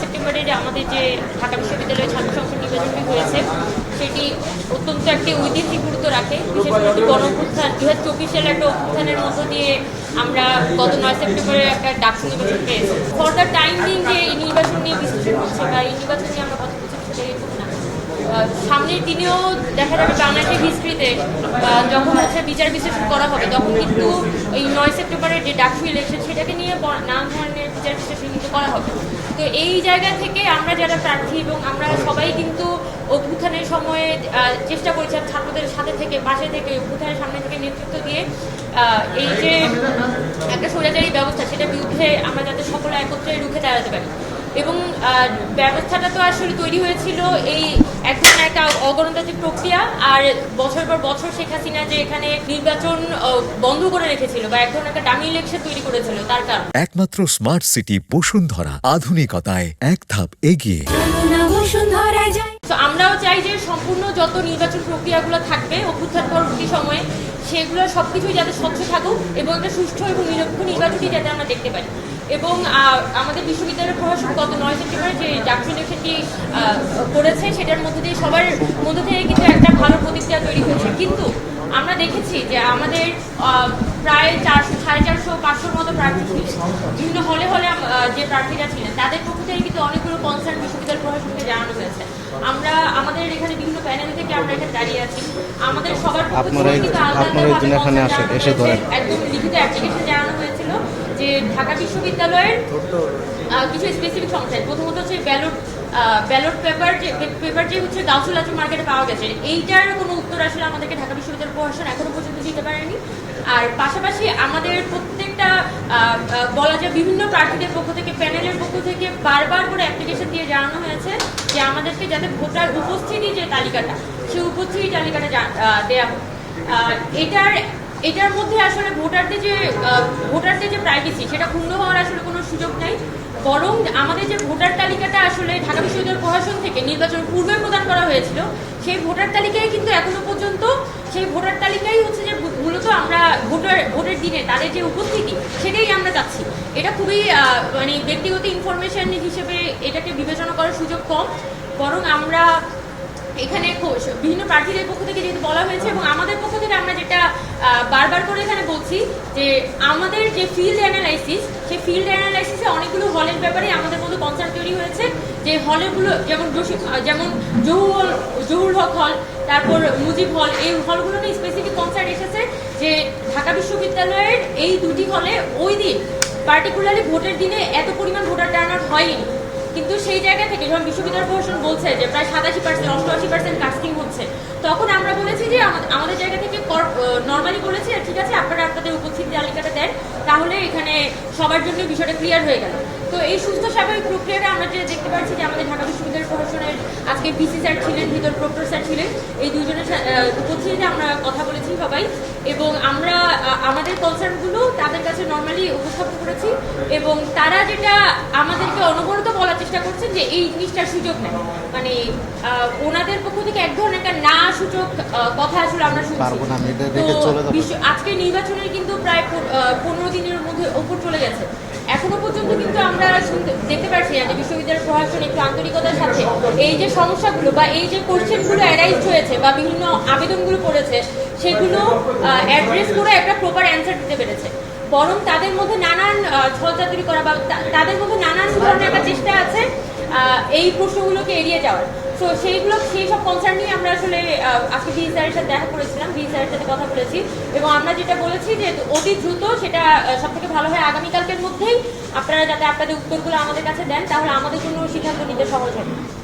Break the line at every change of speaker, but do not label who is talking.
সেপ্টেম্বরে আমাদের যে ঢাকা বিশ্ববিদ্যালয়ের ছাত্র সংসদ নির্বাচনটি হয়েছে সেটি অত্যন্ত একটি ঐতিহাসিক গুরুত্ব রাখে। বিশেষ করে একটি গণঅভ্যুত্থান 2024 সালের একটা অভ্যুত্থানের মধ্য দিয়ে আমরা গত 9 সেপ্টেম্বরে একটা ডাকসু নির্বাচন পেয়েছি। ফর দ্য টাইম বিং যে এই নির্বাচন নিয়ে বিশ্লেষণ হচ্ছে বা এই নির্বাচন নিয়ে আমরা কথা বলছি সেটা এরকম না। সামনের দিনেও দেখা যাবে বাংলাদেশের হিস্ট্রিতে যখন হচ্ছে বিচার বিশ্লেষণ করা হবে তখন কিন্তু এই 9 সেপ্টেম্বরের যে ডাকসু ইলেকশন সেটাকে নিয়ে নানা ধরনের বিচার বিশ্লেষণ কিন্তু করা হবে। তো এই জায়গা থেকে আমরা যারা প্রার্থী এবং আমরা সবাই কিন্তু অভ্যুত্থানের সময়ে চেষ্টা করেছি ছাত্রদের সাথে থেকে পাশে থেকে অভ্যুত্থানের সামনে থেকে নেতৃত্ব দিয়ে এই যে একটা স্বৈরাচারী ব্যবস্থা সেটার বিরুদ্ধে আমরা যাতে সকলে একত্রে রুখে দাঁড়াতে পারি। এবং ব্যবস্থাটা তো আসলে তৈরি হয়েছিল এই এক ধরনের একটা অগণতান্ত্রিক প্রক্রিয়া, আর বছর পর বছর শেখ হাসিনা যে এখানে নির্বাচন বন্ধ করে রেখেছিল বা এক ধরনের একটা ডামি ইলেকশন তৈরি করেছিল তার কারণে
একমাত্র স্মার্ট সিটি বসুন্ধরা, আধুনিকতায় এক ধাপ এগিয়ে।
তো আমরাও চাই যে সম্পূর্ণ যত নির্বাচন প্রক্রিয়াগুলো থাকবে অভ্যুত্থান পরবর্তী সময়ে সেগুলো সবকিছুই যাতে স্বচ্ছ থাকুক এবং একটা সুষ্ঠু এবং নিরপেক্ষ নির্বাচনটি যাতে আমরা দেখতে পাই। এবং আমাদের বিশ্ববিদ্যালয়ের প্রশাসন গত 9 সেপ্টেম্বরে যে ডাকসু ইলেকশনটি করেছে সেটার মধ্যে দিয়ে সবার মধ্যে থেকে কিন্তু একটা ভালো প্রতিক্রিয়া তৈরি হয়েছে। কিন্তু আমরা দেখেছি যে আমাদের প্রায় 400-500 মতো প্রার্থী ছিলেন, বিভিন্ন হলে হলে যে প্রার্থীরা ছিলেন তাদের পক্ষ থেকে কিন্তু অনেকগুলো কনসার্ন বিশ্ববিদ্যালয় প্রশাসনকে জানানো হয়েছে। আমরা আমাদের এখানে বিভিন্ন প্যানেল থেকে আমরা এখানে দাঁড়িয়ে আছি, আমাদের সবার পক্ষ থেকে কিন্তু একদম লিখিত অ্যাপ্লিকেশন জানানো হয়েছিল যে ঢাকা বিশ্ববিদ্যালয়ের কিছু স্পেসিফিক সমস্যা। প্রথমত হচ্ছে ব্যালট পেপার যে হচ্ছে গাউসুল আজম মার্কেটে পাওয়া গেছে, এইটার কোনো উত্তর আসলে আমাদেরকে ঢাকা বিশ্ববিদ্যালয় প্রশাসন এখনো পর্যন্ত দিতে পারেনি। আর পাশাপাশি আমাদের প্রত্যেকটা বলা যায় বিভিন্ন প্রার্থীদের পক্ষ থেকে প্যানেলের পক্ষ থেকে বারবার করে অ্যাপ্লিকেশন দিয়ে জানানো হয়েছে যে আমাদেরকে যাতে ভোটার উপস্থিতি যে তালিকাটা সেই উপস্থিতি তালিকাটা দেওয়া হোক। এটার মধ্যে আসলে ভোটারদের যে প্রাইভেসি সেটা ক্ষুণ্ণ হওয়ার আসলে কোনো সুযোগ নেই, বরং আমাদের যে ভোটার তালিকাটা আসলে ঢাকা বিশ্ববিদ্যালয় প্রশাসন থেকে নির্বাচন পূর্বে প্রদান করা হয়েছিল সেই ভোটার তালিকায় কিন্তু এখনো পর্যন্ত সেই ভোটার তালিকাই হচ্ছে যে মূলত আমরা ভোটের দিনে তাদের যে উপস্থিতি সেটাই আমরা চাচ্ছি। এটা খুবই মানে ব্যক্তিগত ইনফরমেশন হিসেবে এটাকে বিবেচনা করার সুযোগ কম, বরং আমরা এখানে বিভিন্ন প্রার্থীদের পক্ষ থেকে যেহেতু বলা হয়েছে এবং আমাদের পক্ষ থেকে আমরা যেটা বারবার করে এখানে বলছি যে আমাদের যে ফিল্ড অ্যানালাইসিস সেই ফিল্ড অ্যানালাইসিসে অনেকগুলো হলের ব্যাপারে আমাদের মধ্যে কনসার্ন তৈরি হয়েছে যে হলগুলো যেমন জহুর হক হল, তারপর মুজিব হল, এই হলগুলো নিয়ে স্পেসিফিক কনসার্ন এসেছে যে ঢাকা বিশ্ববিদ্যালয়ের এই দুটি হলে ওই দিন পার্টিকুলারলি ভোটের দিনে এত পরিমাণ ভোটার টার্ন আউট হয়নি। কিন্তু সেই জায়গা থেকে যখন বিশ্ববিদ্যালয় প্রশাসন বলছে যে প্রায় 87%-88% কাস্টিং হচ্ছে, তখন আমরা বলেছি যে আমাদের জায়গা থেকে নর্মালি বলেছি ঠিক আছে আপনারা আপনাদের উপস্থিতি তালিকাটা দেন, তাহলে এখানে সবার জন্য বিষয়টা ক্লিয়ার হয়ে গেল। তো এই সুস্থ স্বাভাবিক প্রক্রিয়াটা আমরা যে দেখতে পাচ্ছি যে আমাদের ঢাকা বিশ্ববিদ্যালয় প্রশাসনের আজকে পিসি স্যার ছিলেন, ভিতর প্রক্টর স্যার ছিলেন, এই দুজনের উপস্থিতিতে আমরা কথা বলেছি সবাই এবং আমরা আমাদের কনসার্নগুলো তাদের কাছে নর্মালি উপস্থাপন করেছি এবং তারা যেটা আমাদেরকে অনবরত বলার চেষ্টা করছেন যে এই জিনিসটার সুযোগ নেই, মানে ওনাদের পক্ষ থেকে এক ধরনের একটা না সূচক কথা আসলে আমরা শুনছি। তো আজকে নির্বাচনের কিন্তু প্রায় 15 দিনের মধ্যে ওপর চলে গেছে, এখনো পর্যন্ত কিন্তু আমরা দেখতে পাচ্ছি যে বিশ্ববিদ্যালয় প্রশাসন একটু আন্তরিকতার সাথে এই যে সমস্যাগুলো বা এই যে কোশ্চেনগুলো অ্যারাইজ হয়েছে বা বিভিন্ন আবেদনগুলো করেছে সেগুলো অ্যাড্রেস করে একটা প্রপার অ্যান্সার দিতে পেরেছে, বরং তাদের মধ্যে নানান ছলচাতুরি করা বা তাদের মধ্যে নানান ধরনের একটা চেষ্টা আছে এই প্রশ্নগুলোকে এড়িয়ে যাওয়ার। তো সেই সব কনসার্ন নিয়ে আমরা আসলে আজকে ভিসি স্যারের সাথে দেখা করেছিলাম, ভিসি স্যারের সাথে কথা বলেছি এবং আমরা যেটা বলেছি যে অতি দ্রুত সেটা সব থেকে ভালো হয় আগামীকালকের মধ্যেই আপনারা যাতে আপনাদের উত্তরগুলো আমাদের কাছে দেন, তাহলে আমাদের জন্য সিদ্ধান্ত নিতে সহজ হবে।